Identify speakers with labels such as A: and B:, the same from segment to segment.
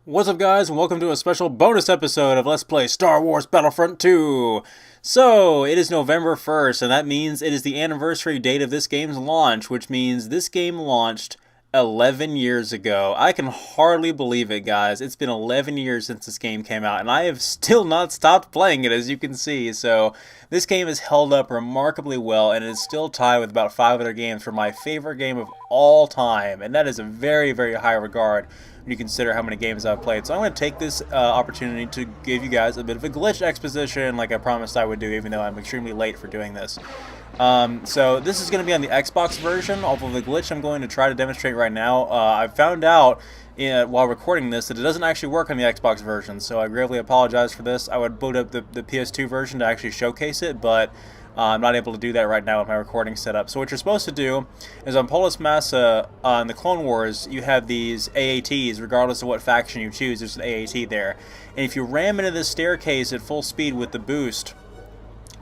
A: What's up, guys, and welcome to a special bonus episode of Let's Play Star Wars Battlefront 2. So, it is November 1st, and that means it is the anniversary date of this game's launch, which means this game launched 11 years ago. I can hardly believe it, guys. It's been 11 years since this game came out, and I have still not stopped playing it, as you can see. So, this game has held up remarkably well, and it is still tied with about 5 other games for my favorite game of all time, and that is a very, very high regard when you consider how many games I've played. So I'm going to take this opportunity to give you guys a bit of a glitch exposition like I promised I would do, even though I'm extremely late for doing this. So this is going to be on the Xbox version, although the glitch I'm going to try to demonstrate right now, I found out while recording this that it doesn't actually work on the Xbox version, so I gravely apologize for this. I would boot up the PS2 version to actually showcase it, but I'm not able to do that right now with my recording setup. So what you're supposed to do is on Hoth Map in the Clone Wars, you have these AATs, regardless of what faction you choose, there's an AAT there. And if you ram into this staircase at full speed with the boost,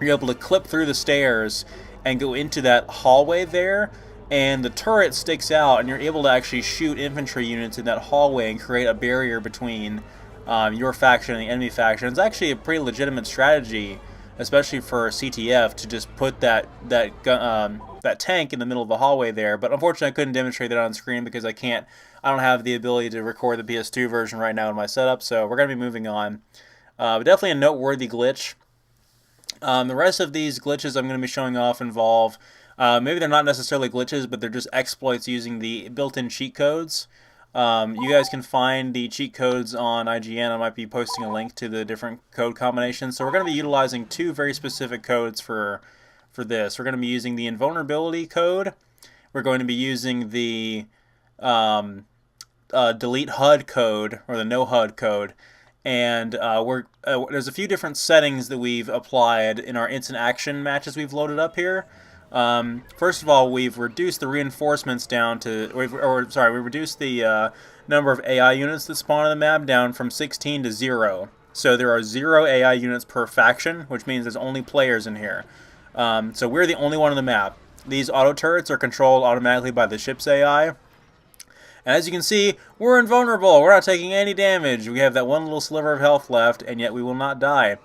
A: you're able to clip through the stairs and go into that hallway there, and the turret sticks out, and you're able to actually shoot infantry units in that hallway and create a barrier between your faction and the enemy faction. It's actually a pretty legitimate strategy, especially for CTF, to just put that tank in the middle of the hallway there. But unfortunately, I couldn't demonstrate that on screen because I don't have the ability to record the PS2 version right now in my setup. So we're going to be moving on. But definitely a noteworthy glitch. The rest of these glitches I'm going to be showing off involve, maybe they're not necessarily glitches, but they're just exploits using the built-in cheat codes. You guys can find the cheat codes on IGN. I might be posting a link to the different code combinations. So we're going to be utilizing two very specific codes for this. We're going to be using the invulnerability code. We're going to be using the delete HUD code, or the no HUD code. And there's a few different settings that we've applied in our instant action matches we've loaded up here. First of all, we've reduced the reinforcements down to, we reduced the number of AI units that spawn on the map down from 16 to 0. So there are 0 AI units per faction, which means there's only players in here. So we're the only one on the map. These auto turrets are controlled automatically by the ship's AI. And as you can see, we're invulnerable. We're not taking any damage. We have that one little sliver of health left, and yet we will not die.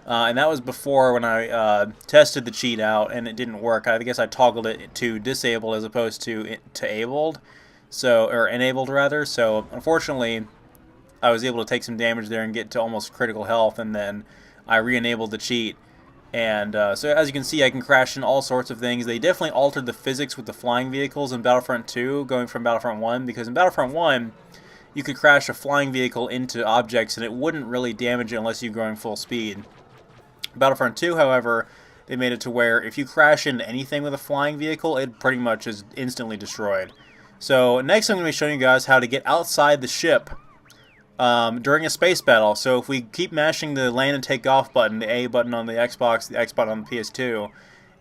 A: And that was before when I tested the cheat out, and it didn't work. I guess I toggled it to disabled as opposed to abled, or enabled rather. So unfortunately, I was able to take some damage there and get to almost critical health, and then I re-enabled the cheat. And so as you can see, I can crash in all sorts of things. They definitely altered the physics with the flying vehicles in Battlefront 2, going from Battlefront 1, because in Battlefront 1, you could crash a flying vehicle into objects, and it wouldn't really damage it unless you're going full speed. Battlefront 2, however, they made it to where if you crash into anything with a flying vehicle, it pretty much is instantly destroyed. So next I'm going to be showing you guys how to get outside the ship during a space battle. So if we keep mashing the land and take off button, the A button on the Xbox, the X button on the PS2,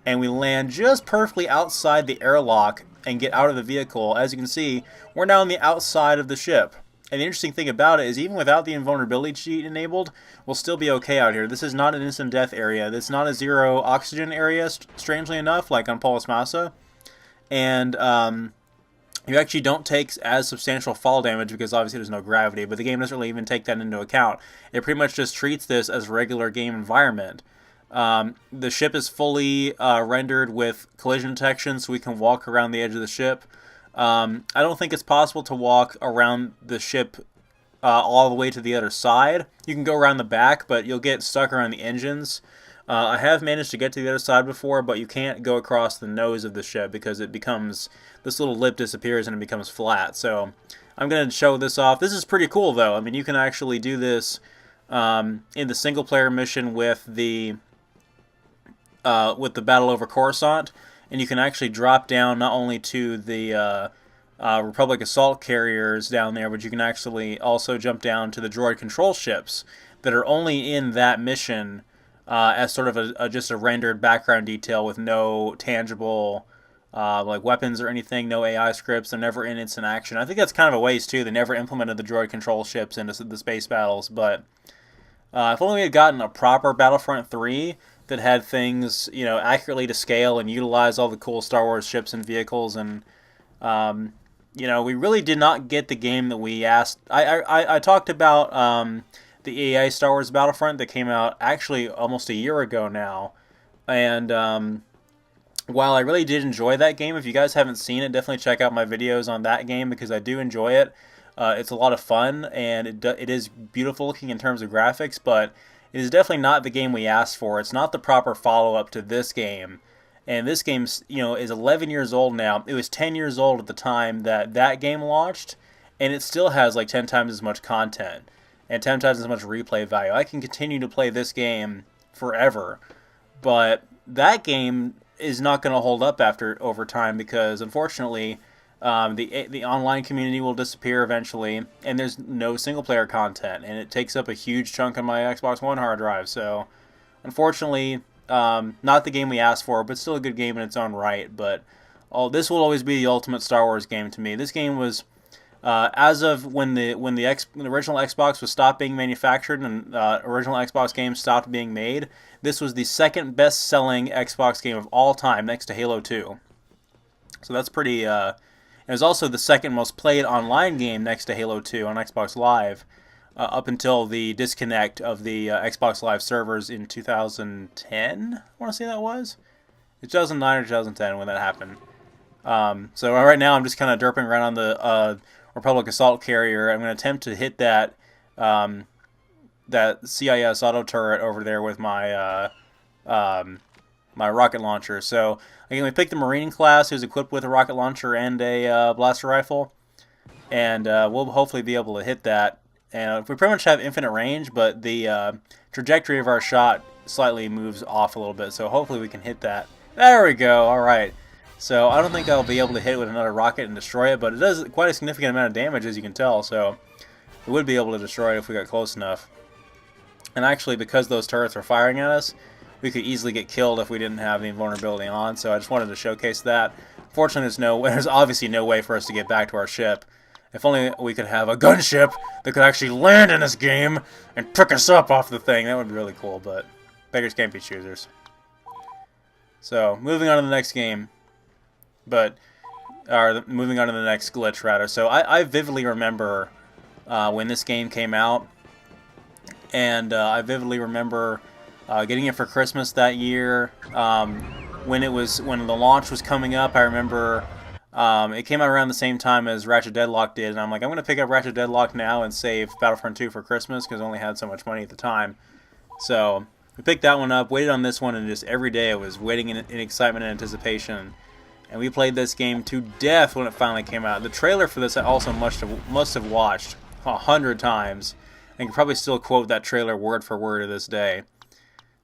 A: and we land just perfectly outside the airlock and get out of the vehicle, as you can see, we're now on the outside of the ship. And the interesting thing about it is even without the invulnerability cheat enabled, we'll still be okay out here. This is not an instant death area. This is not a 0 oxygen area, strangely enough, like on Hoth Map. And you actually don't take as substantial fall damage because obviously there's no gravity, but the game doesn't really even take that into account. It pretty much just treats this as a regular game environment. The ship is fully rendered with collision detection, so we can walk around the edge of the ship. I don't think it's possible to walk around the ship all the way to the other side. You can go around the back, but you'll get stuck around the engines. I have managed to get to the other side before, but you can't go across the nose of the ship because it becomes, this little lip disappears and it becomes flat. So I'm going to show this off. This is pretty cool though. I mean, you can actually do this in the single player mission with the battle over Coruscant, and you can actually drop down not only to the Republic assault carriers down there, but you can actually also jump down to the droid control ships that are only in that mission as sort of just a rendered background detail with no tangible like weapons or anything, no AI scripts. They're never in instant action. I think that's kind of a waste too. They never implemented the droid control ships into the space battles, but if only we had gotten a proper Battlefront 3 that had things, you know, accurately to scale and utilize all the cool Star Wars ships and vehicles and you know, we really did not get the game that we asked. I talked about the EA Star Wars Battlefront that came out actually almost a year ago now, and while I really did enjoy that game, if you guys haven't seen it, definitely check out my videos on that game because I do enjoy it. It's a lot of fun, and it is beautiful looking in terms of graphics, but it is definitely not the game we asked for. It's not the proper follow-up to this game. And this game, you know, is 11 years old now. It was 10 years old at the time that that game launched, and it still has like 10 times as much content and 10 times as much replay value. I can continue to play this game forever, but that game is not going to hold up over time because unfortunately the online community will disappear eventually, and there's no single player content, and it takes up a huge chunk of my Xbox One hard drive. So unfortunately, not the game we asked for, but still a good game in its own right. But this will always be the ultimate Star Wars game to me. This game was, as of when the original Xbox was stopped being manufactured and original Xbox games stopped being made, this was the second best-selling Xbox game of all time, next to Halo 2. So that's pretty. It was also the second most played online game next to Halo 2 on Xbox Live. Up until the disconnect of the Xbox Live servers in 2010, I want to say that was 2009 or 2010 when that happened. So right now I'm just kind of derping around on the Republic Assault Carrier. I'm going to attempt to hit that that CIS auto turret over there with my my rocket launcher. So again, we picked the Marine class, who's equipped with a rocket launcher and a blaster rifle, and we'll hopefully be able to hit that. And we pretty much have infinite range, but the trajectory of our shot slightly moves off a little bit, so hopefully we can hit that. There we go, alright. So I don't think I'll be able to hit it with another rocket and destroy it, but it does quite a significant amount of damage, as you can tell, so we would be able to destroy it if we got close enough. And actually, because those turrets are firing at us, we could easily get killed if we didn't have the invulnerability on, so I just wanted to showcase that. Fortunately, there's obviously no way for us to get back to our ship. If only we could have a gunship that could actually land in this game and pick us up off the thing. That would be really cool, but beggars can't be choosers. So, moving on to the next game. Moving on to the next glitch, rather. So, I vividly remember when this game came out. And I vividly remember getting it for Christmas that year. When the launch was coming up, I remember... it came out around the same time as Ratchet Deadlock did, and I'm like, I'm going to pick up Ratchet Deadlock now and save Battlefront 2 for Christmas, because I only had so much money at the time. So, we picked that one up, waited on this one, and just every day I was waiting in excitement and anticipation. And we played this game to death when it finally came out. The trailer for this I also must have watched 100 times, and can probably still quote that trailer word for word to this day.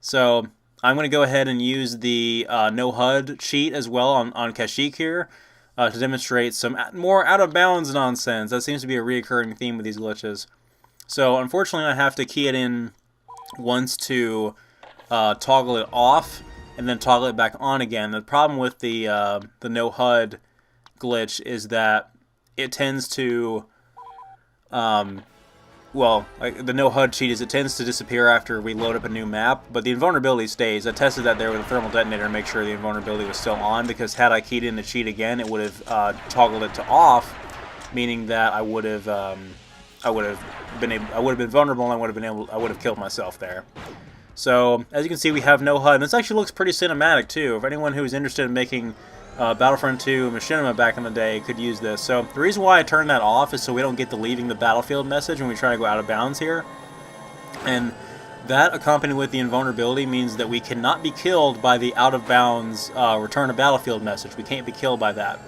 A: So, I'm going to go ahead and use the no HUD cheat as well on Kashyyyk here. To demonstrate some more out-of-bounds nonsense. That seems to be a recurring theme with these glitches. So, unfortunately, I have to key it in once to toggle it off, and then toggle it back on again. The problem with the no HUD glitch is that it tends to... the no HUD cheat is it tends to disappear after we load up a new map, but the invulnerability stays. I tested that there with a thermal detonator to make sure the invulnerability was still on, because had I keyed in the cheat again, it would have toggled it to off, meaning that I would have been vulnerable, and I would have killed myself there. So as you can see, we have no HUD, and this actually looks pretty cinematic too. If anyone who is interested in making Battlefront 2 Machinima back in the day could use this. So the reason why I turned that off is so we don't get the leaving the battlefield message when we try to go out of bounds here. And that, accompanied with the invulnerability, means that we cannot be killed by the out of bounds return to battlefield message. We can't be killed by that.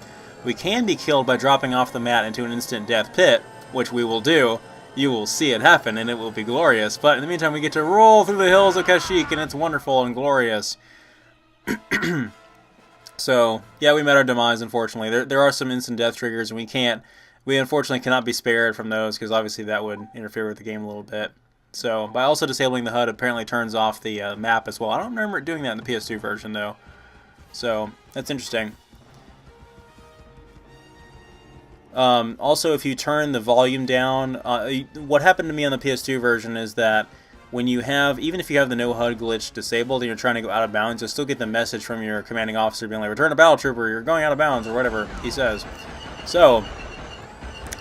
A: We can be killed by dropping off the mat into an instant death pit, which we will do. You will see it happen, and it will be glorious. But in the meantime, we get to roll through the hills of Kashyyyk, and it's wonderful and glorious. So, yeah, we met our demise, unfortunately. There are some instant death triggers, and we unfortunately cannot be spared from those, because obviously that would interfere with the game a little bit. So, by also disabling the HUD, apparently turns off the map as well. I don't remember it doing that in the PS2 version, though. So, that's interesting. Also, if you turn the volume down, what happened to me on the PS2 version is that when you have, even if you have the no HUD glitch disabled and you're trying to go out of bounds, you'll still get the message from your commanding officer being like, return to battle trooper, you're going out of bounds, or whatever he says. So,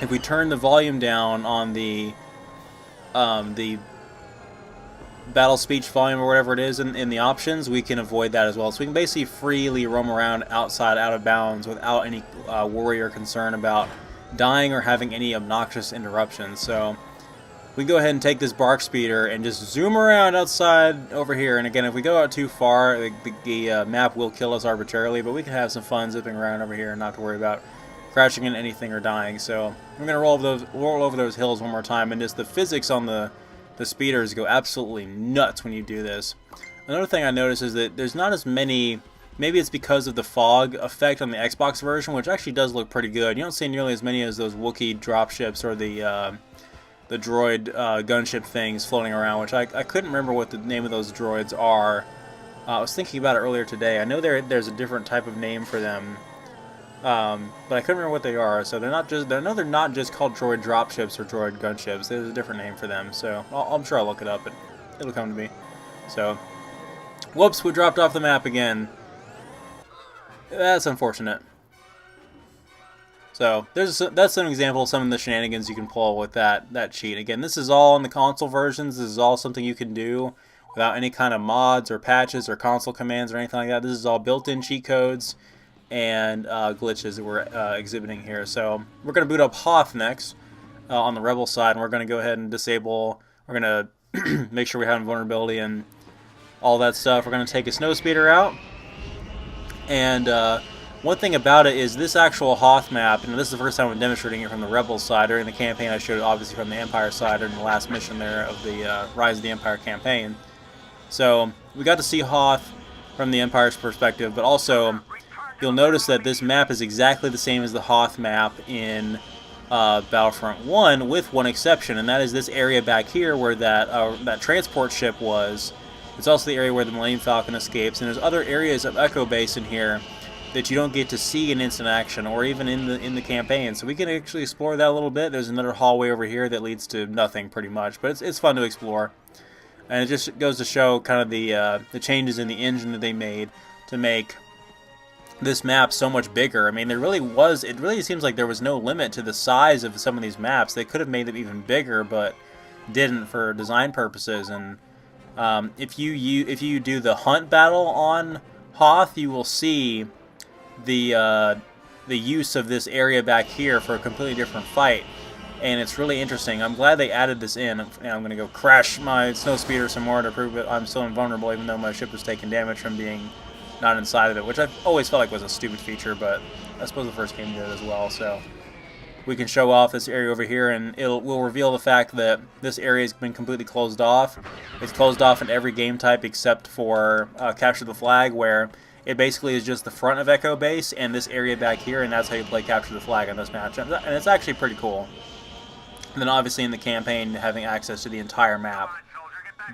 A: if we turn the volume down on the battle speech volume or whatever it is in the options, we can avoid that as well. So we can basically freely roam around outside, out of bounds, without any worry or concern about dying or having any obnoxious interruptions. So we can go ahead and take this bark speeder and just zoom around outside over here. And again, if we go out too far, the map will kill us arbitrarily, but we can have some fun zipping around over here and not to worry about crashing into anything or dying. So we're going to roll over those hills one more time, and just the physics on the speeders go absolutely nuts when you do this. Another thing I noticed is that there's not as many. Maybe it's because of the fog effect on the Xbox version, which actually does look pretty good. You don't see nearly as many as those Wookiee dropships or the droid gunship things floating around, which I couldn't remember what the name of those droids are. I was thinking about it earlier today. I know there's a different type of name for them, but I couldn't remember what they are. So they're not just they're not just called droid dropships or droid gunships. There's a different name for them. So I'm sure I'll look it up, but it'll come to me. So, whoops, we dropped off the map again. That's unfortunate. So that's an example of some of the shenanigans you can pull with that cheat. Again, this is all in the console versions. This is all something you can do without any kind of mods or patches or console commands or anything like that. This is all built-in cheat codes and glitches that we're exhibiting here. So we're going to boot up Hoth next on the Rebel side, and we're going to go ahead and disable. We're going to make sure we have invulnerability and all that stuff. We're going to take a snow speeder out, and one thing about it is this actual Hoth map, and this is the first time I'm demonstrating it from the Rebel side. During the campaign I showed it obviously from the Empire side in the last mission there of the Rise of the Empire campaign. So we got to see Hoth from the Empire's perspective, but also you'll notice that this map is exactly the same as the Hoth map in Battlefront 1, with one exception, and that is this area back here where that transport ship was. It's also the area where the Millennium Falcon escapes, and there's other areas of Echo Base in here that you don't get to see in instant action or even in the campaign. So we can actually explore that a little bit. There's another hallway over here that leads to nothing pretty much, but it's fun to explore. And it just goes to show kind of the changes in the engine that they made to make this map so much bigger. I mean, it really seems like there was no limit to the size of some of these maps. They could have made them even bigger, but didn't for design purposes. And if you do the hunt battle on Hoth, you will see the use of this area back here for a completely different fight, and it's really interesting. I'm glad they added this in, and I'm going to go crash my snow speeder some more to prove that I'm still invulnerable, even though my ship was taking damage from being not inside of it, which I've always felt like was a stupid feature, but I suppose the first game did it as well. So we can show off this area over here, and we'll reveal the fact that this area has been completely closed off. It's closed off in every game type except for Capture the Flag, where it basically is just the front of Echo Base and this area back here, and that's how you play Capture the Flag on this match. And it's actually pretty cool. And then obviously in the campaign, having access to the entire map.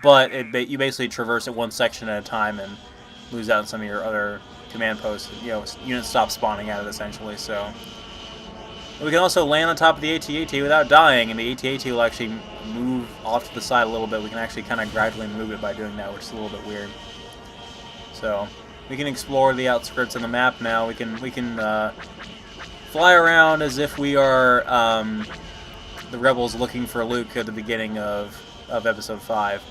A: But you basically traverse it one section at a time and lose out on some of your other command posts. You know, units stop spawning at it essentially. So we can also land on top of the AT-AT without dying, and the AT-AT will actually move off to the side a little bit. We can actually kind of gradually move it by doing that, which is a little bit weird. So we can explore the outskirts of the map now. We can fly around as if we are the rebels looking for Luke at the beginning of Episode 5.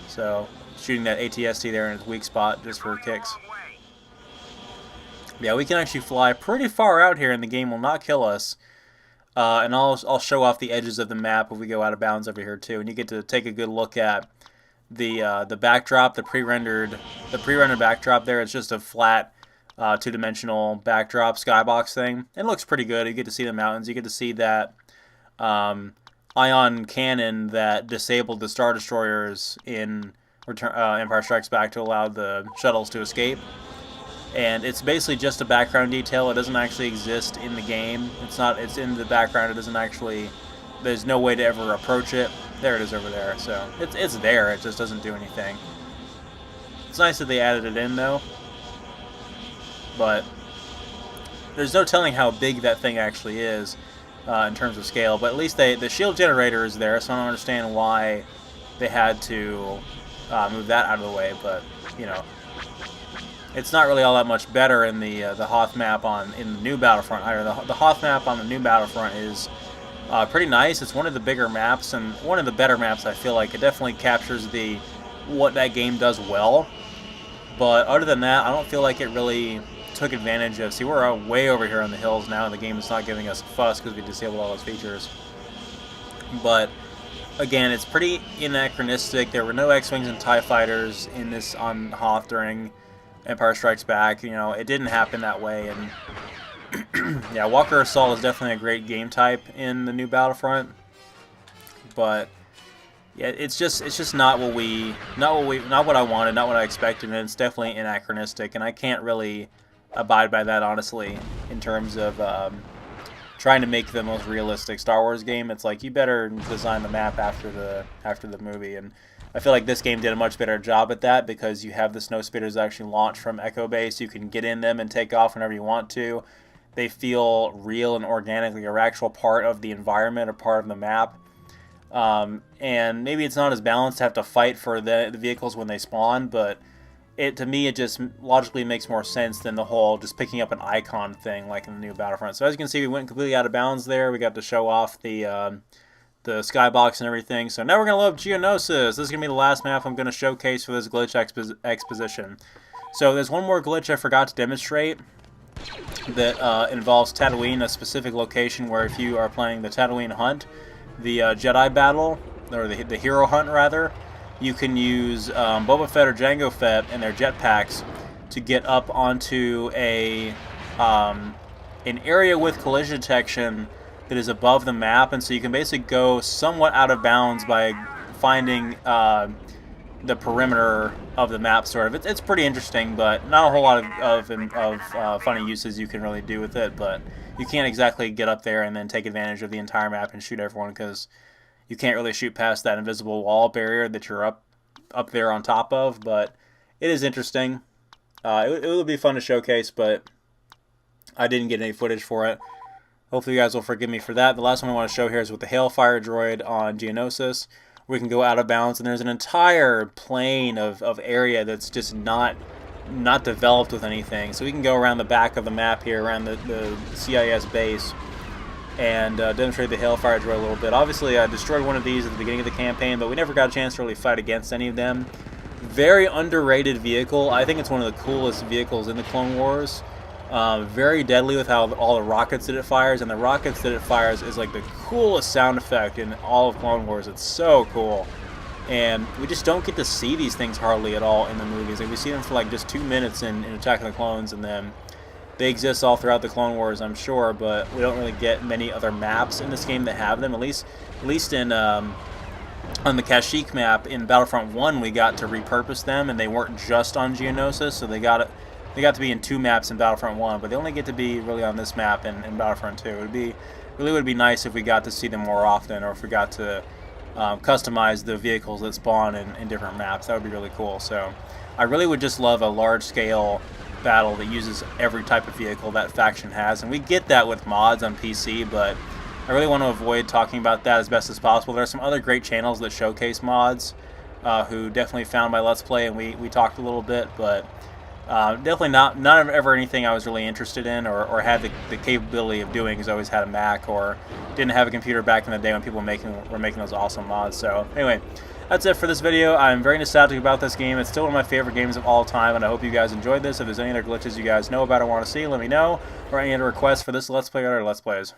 A: So shooting that AT-ST there in its weak spot just for kicks. Yeah, we can actually fly pretty far out here, and the game will not kill us. And I'll show off the edges of the map if we go out of bounds over here too, and you get to take a good look at the backdrop, the pre-rendered backdrop there. It's just a flat two-dimensional backdrop skybox thing. It looks pretty good. You get to see the mountains. You get to see that ion cannon that disabled the Star Destroyers in Empire Strikes Back to allow the shuttles to escape. And it's basically just a background detail. It doesn't actually exist in the game. It's in the background. It doesn't actually. There's no way to ever approach it. There it is over there. So it's there. It just doesn't do anything. It's nice that they added it in though. But there's no telling how big that thing actually is in terms of scale. But at least the shield generator is there, so I don't understand why they had to move that out of the way. But you know, it's not really all that much better in the Hoth map in the new Battlefront either. The Hoth map on the new Battlefront is pretty nice. It's one of the bigger maps and one of the better maps, I feel like. It definitely captures what that game does well. But other than that, I don't feel like it really took advantage of. See, we're way over here on the hills now, and the game is not giving us a fuss because we disabled all those features. But again, it's pretty anachronistic. There were no X-Wings and TIE Fighters in this on Hoth during Empire Strikes Back. You know, it didn't happen that way. And yeah, Walker Assault is definitely a great game type in the new Battlefront. But yeah, it's just not what I wanted, not what I expected, and it's definitely anachronistic. And I can't really abide by that, honestly, in terms of trying to make the most realistic Star Wars game. It's like, you better design the map after the movie, and I feel like this game did a much better job at that because you have the snowspeeders actually launch from Echo Base. You can get in them and take off whenever you want to. They feel real and organic, like an actual part of the environment or part of the map. And maybe it's not as balanced to have to fight for the vehicles when they spawn, but to me it just logically makes more sense than the whole just picking up an icon thing like in the new Battlefront. So as you can see, we went completely out of bounds there. We got to show off the skybox and everything. So now we're going to load Geonosis. This is going to be the last map I'm going to showcase for this glitch exposition. So there's one more glitch I forgot to demonstrate that involves Tatooine, a specific location where if you are playing the Tatooine hunt, the Jedi battle, or the hero hunt rather, you can use Boba Fett or Jango Fett and their jetpacks to get up onto an area with collision detection that is above the map, and so you can basically go somewhat out of bounds by finding the perimeter of the map, sort of. It's pretty interesting, but not a whole lot of funny uses you can really do with it. But you can't exactly get up there and then take advantage of the entire map and shoot everyone, because you can't really shoot past that invisible wall barrier that you're up there on top of. But it is interesting. It will be fun to showcase, but I didn't get any footage for it. Hopefully you guys will forgive me for that. The last one I want to show here is with the Hailfire droid on Geonosis. We can go out of bounds, and there's an entire plane of area that's just not developed with anything. So we can go around the back of the map here, around the CIS base, and demonstrate the Hailfire droid a little bit. Obviously, I destroyed one of these at the beginning of the campaign, but we never got a chance to really fight against any of them. Very underrated vehicle. I think it's one of the coolest vehicles in the Clone Wars. Very deadly with all the rockets that it fires, and the rockets that it fires is like the coolest sound effect in all of Clone Wars. It's so cool, and we just don't get to see these things hardly at all in the movies. Like, we see them for like just 2 minutes in Attack of the Clones, and then they exist all throughout the Clone Wars, I'm sure, but we don't really get many other maps in this game that have them. At least in on the Kashyyyk map in Battlefront 1, we got to repurpose them, and they weren't just on Geonosis, so they got to be in 2 maps in Battlefront 1, but they only get to be really on this map in Battlefront 2. It would be nice if we got to see them more often, or if we got to customize the vehicles that spawn in different maps. That would be really cool. So I really would just love a large-scale battle that uses every type of vehicle that faction has, and we get that with mods on PC, but I really want to avoid talking about that as best as possible. There are some other great channels that showcase mods who definitely found my Let's Play, and we talked a little bit, but definitely not ever anything I was really interested in or had the capability of doing, because I always had a Mac or didn't have a computer back in the day when people were making those awesome mods. So anyway, that's it for this video. I'm very nostalgic about this game. It's still one of my favorite games of all time, and I hope you guys enjoyed this. If there's any other glitches you guys know about or want to see, let me know, or any other requests for this Let's Play or other Let's Plays.